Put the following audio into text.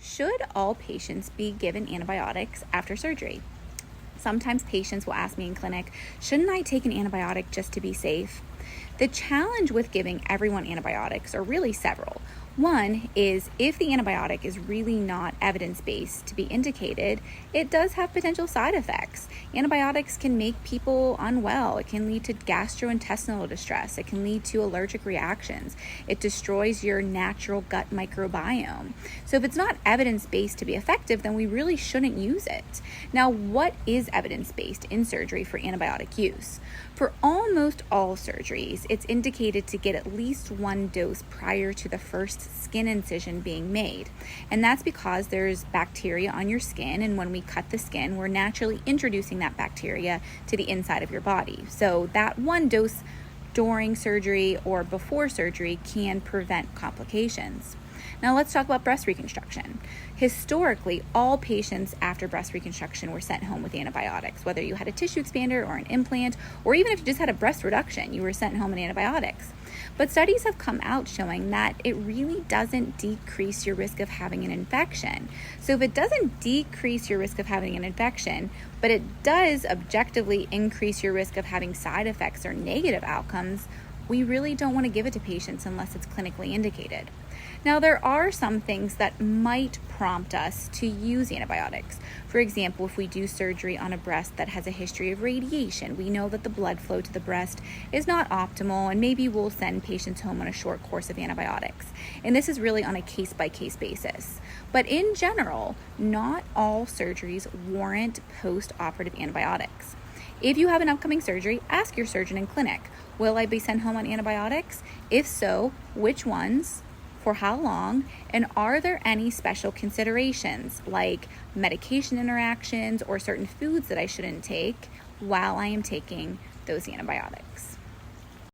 Should all patients be given antibiotics after surgery? Sometimes patients will ask me in clinic, shouldn't I take an antibiotic just to be safe? The challenge with giving everyone antibiotics are really several. One is if the antibiotic is really not evidence-based to be indicated, it does have potential side effects. Antibiotics can make people unwell. It can lead to gastrointestinal distress. It can lead to allergic reactions. It destroys your natural gut microbiome. So if it's not evidence-based to be effective, then we really shouldn't use it. Now, what is evidence-based in surgery for antibiotic use? For almost all surgeries, it's indicated to get at least one dose prior to the first skin incision being made. And that's because there's bacteria on your skin, and when we cut the skin, we're naturally introducing that bacteria to the inside of your body. So that one dose during surgery or before surgery can prevent complications. Now let's talk about breast reconstruction. Historically, all patients after breast reconstruction were sent home with antibiotics. Whether you had a tissue expander or an implant, or even if you just had a breast reduction, you were sent home with antibiotics. But studies have come out showing that it really doesn't decrease your risk of having an infection. So if it doesn't decrease your risk of having an infection, but it does objectively increase your risk of having side effects or negative outcomes, we really don't want to give it to patients unless it's clinically indicated. Now, there are some things that might prompt us to use antibiotics. For example, if we do surgery on a breast that has a history of radiation, we know that the blood flow to the breast is not optimal, and maybe we'll send patients home on a short course of antibiotics. And this is really on a case-by-case basis. But in general, not all surgeries warrant post-operative antibiotics. If you have an upcoming surgery, ask your surgeon in clinic, will I be sent home on antibiotics? If so, which ones? For how long? And are there any special considerations like medication interactions or certain foods that I shouldn't take while I am taking those antibiotics?